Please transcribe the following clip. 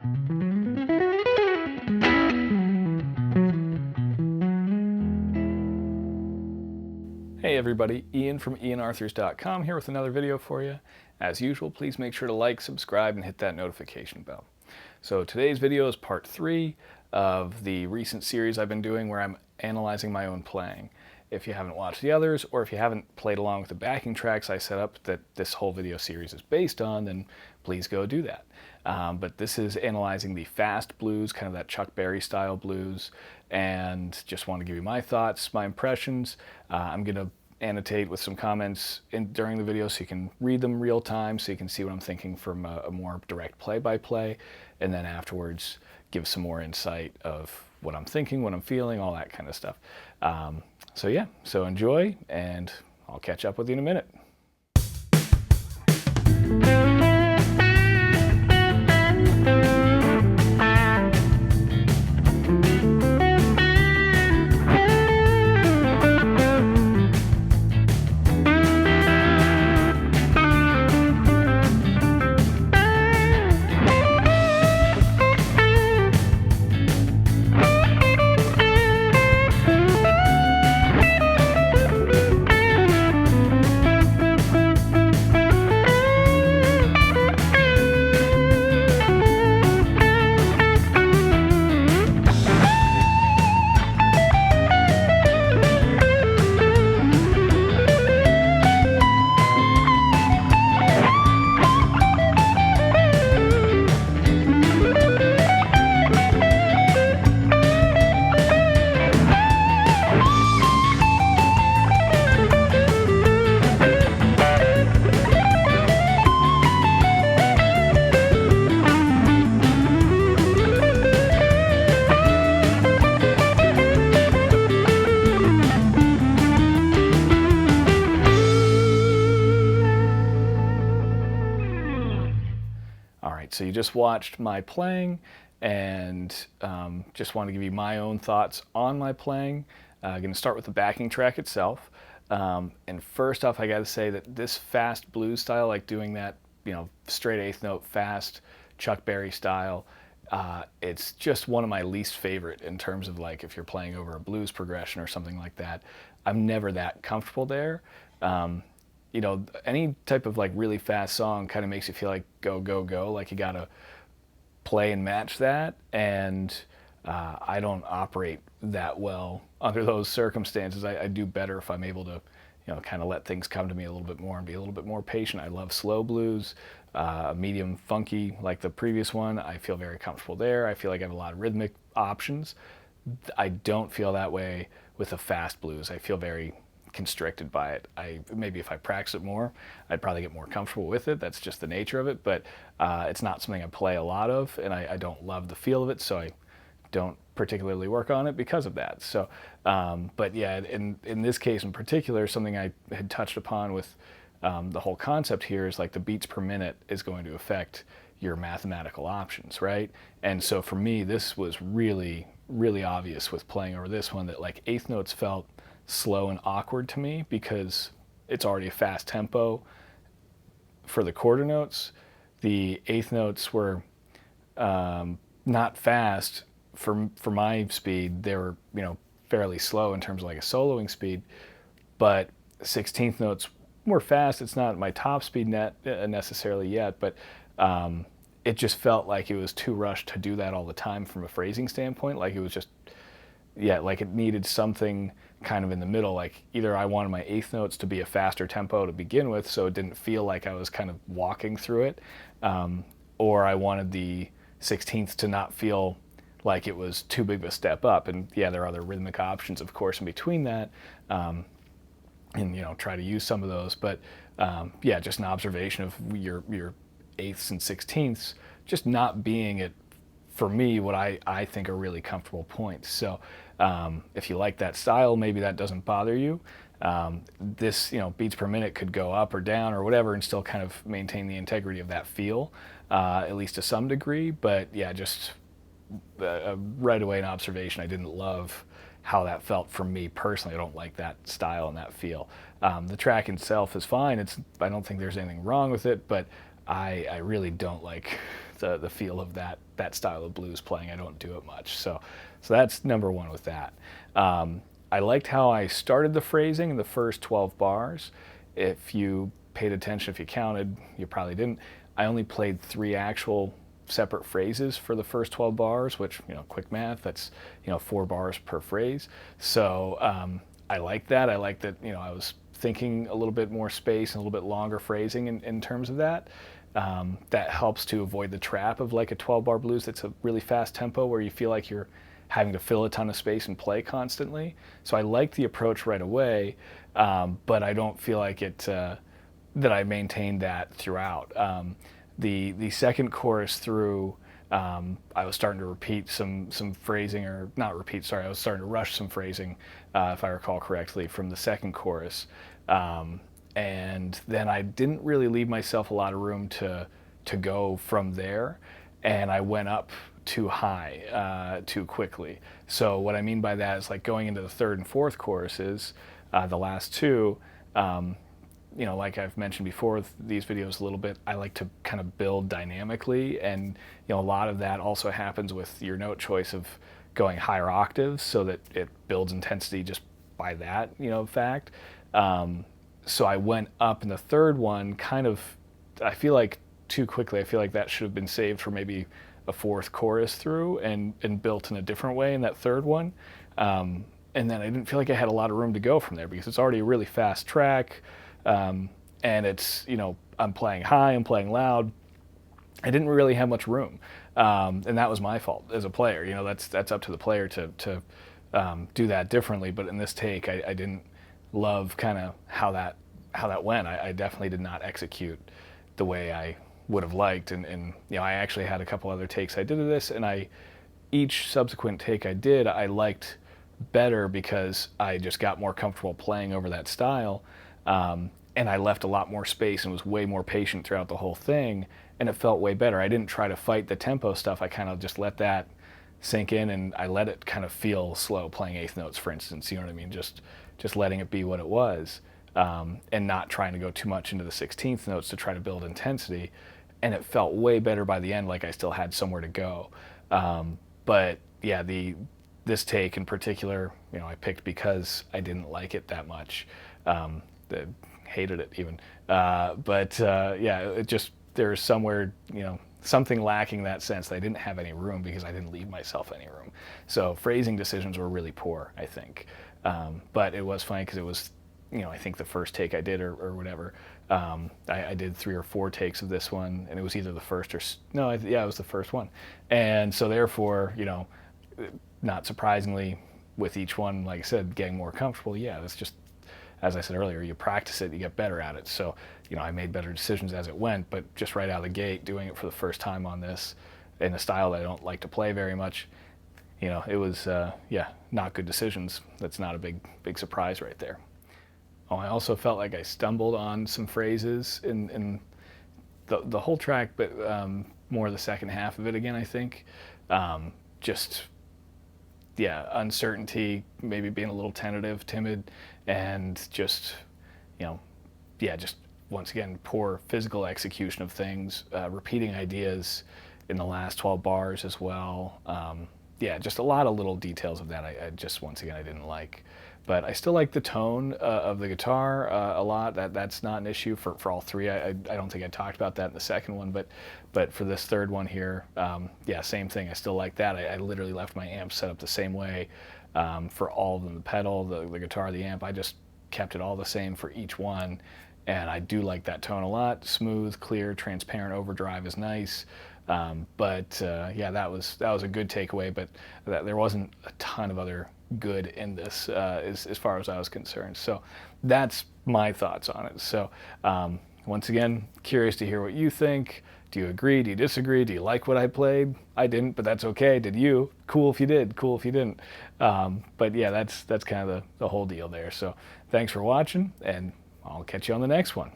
Hey everybody, Ian from ianarthurs.com here with another video for you. As usual, please make sure to like, subscribe, and hit that notification bell. So today's video is part 3 of the recent series I've been doing where I'm analyzing my own playing. If you haven't watched the others, or if you haven't played along with the backing tracks I set up that this whole video series is based on, then please go do that. But this is analyzing the fast blues, kind of that Chuck Berry style blues, and just want to give you my thoughts, my impressions. I'm going to annotate with some comments during the video so you can read them real time, so you can see what I'm thinking from a more direct play-by-play, and then afterwards give some more insight of what I'm thinking, what I'm feeling, all that kind of stuff. So yeah, so enjoy, and I'll catch up with you in a minute. So you just watched my playing, and just want to give you my own thoughts on my playing. I'm going to start with the backing track itself. And first off, I got to say that this fast blues style, like doing that, straight eighth note fast Chuck Berry style, it's just one of my least favorite in terms of like if you're playing over a blues progression or something like that. I'm never that comfortable there. Any type of like really fast song kind of makes you feel like go, go, go, like you gotta play and match that. And I don't operate that well under those circumstances. I do better if I'm able to, kind of let things come to me a little bit more and be a little bit more patient. I love slow blues, medium funky like the previous one. I feel very comfortable there. I feel like I have a lot of rhythmic options. I don't feel that way with the fast blues. I feel very constricted by it. Maybe if I practice it more, I'd probably get more comfortable with it. That's just the nature of it, but it's not something I play a lot of, and I don't love the feel of it, so I don't particularly work on it because of that. So, but yeah, in this case in particular, something I had touched upon with the whole concept here is like the beats per minute is going to affect your mathematical options, right? And so for me, this was really, really obvious with playing over this one that like eighth notes felt slow and awkward to me because it's already a fast tempo for the quarter notes. The eighth notes were not fast for my speed. They were fairly slow in terms of like a soloing speed, but 16th notes were fast. It's not my top speed necessarily yet, but it just felt like it was too rushed to do that all the time from a phrasing standpoint. Like it was just, like it needed something kind of in the middle. Like either I wanted my eighth notes to be a faster tempo to begin with, so it didn't feel like I was kind of walking through it, or I wanted the 16th to not feel like it was too big of a step up. And yeah, there are other rhythmic options, of course, in between that, and try to use some of those. But yeah, just an observation of your eighths and 16ths just not being at, for me, what I think are really comfortable points. So if you like that style, maybe that doesn't bother you. This, beats per minute could go up or down or whatever and still kind of maintain the integrity of that feel, at least to some degree. But yeah, just right away an observation. I didn't love how that felt for me personally. I don't like that style and that feel. The track itself is fine. I don't think there's anything wrong with it, but I really don't like the feel of that style of blues playing. I don't do it much. So that's number one with that. I liked how I started the phrasing in the first 12 bars. If you paid attention, if you counted, you probably didn't. I only played 3 actual separate phrases for the first 12 bars, which, quick math, that's, 4 bars per phrase. So I like that. I like that, I was thinking a little bit more space and a little bit longer phrasing in terms of that. That helps to avoid the trap of like a 12-bar blues that's a really fast tempo where you feel like you're having to fill a ton of space and play constantly. So I like the approach right away, but I don't feel like it that I maintained that throughout. The second chorus through, I was starting to repeat some phrasing, or not repeat, sorry, I was starting to rush some phrasing, if I recall correctly, from the second chorus. And then I didn't really leave myself a lot of room to go from there, and I went up too high too quickly. So what I mean by that is like going into the third and fourth choruses, the last two, like I've mentioned before with these videos a little bit, I like to kind of build dynamically, and a lot of that also happens with your note choice of going higher octaves so that it builds intensity just by that, fact. So I went up in the third one kind of, I feel like too quickly. I feel like that should have been saved for maybe a fourth chorus through and built in a different way in that third one. And then I didn't feel like I had a lot of room to go from there because it's already a really fast track. And it's, I'm playing high, I'm playing loud. I didn't really have much room. And that was my fault as a player. That's up to the player to do that differently. But in this take, I didn't love kind of how that went. I definitely did not execute the way I would have liked. And I actually had a couple other takes I did of this, and each subsequent take I did, I liked better because I just got more comfortable playing over that style. And I left a lot more space and was way more patient throughout the whole thing, and it felt way better. I didn't try to fight the tempo stuff. I kind of just let that sink in, and I let it kind of feel slow playing eighth notes, for instance. You know what I mean? Just letting it be what it was, and not trying to go too much into the 16th notes to try to build intensity. And it felt way better by the end, like I still had somewhere to go. But yeah, this take in particular, I picked because I didn't like it that much. Hated it even. Yeah, it just, there's somewhere, something lacking that sense that I didn't have any room because I didn't leave myself any room. So phrasing decisions were really poor, I think. But it was funny because it was, I think the first take I did or whatever. I did 3 or 4 takes of this one, and it was either the first or, no, yeah, it was the first one. And so therefore, not surprisingly, with each one, like I said, getting more comfortable, yeah, that's just, as I said earlier, you practice it, you get better at it. So, I made better decisions as it went, but just right out of the gate, doing it for the first time on this in a style that I don't like to play very much, it was, yeah, not good decisions. That's not a big surprise right there. Oh, I also felt like I stumbled on some phrases in the whole track, but more the second half of it again, I think. Just, yeah, uncertainty, maybe being a little timid, and just, yeah, just once again, poor physical execution of things, repeating ideas in the last 12 bars as well. Yeah, just a lot of little details of that I just, once again, I didn't like. But I still like the tone of the guitar a lot. That's not an issue for all 3. I don't think I talked about that in the second one, but for this third one here, yeah, same thing. I still like that. I literally left my amp set up the same way for all of them. The pedal, the guitar, the amp, I just kept it all the same for each one. And I do like that tone a lot. Smooth, clear, transparent overdrive is nice. But yeah, that was a good takeaway, but there wasn't a ton of other good in this as far as I was concerned. So that's my thoughts on it. So once again, curious to hear what you think. Do you agree? Do you disagree? Do you like what I played? I didn't, but that's okay. Did you? Cool if you did. Cool if you didn't. But yeah, that's kind of the whole deal there. So thanks for watching, and I'll catch you on the next one.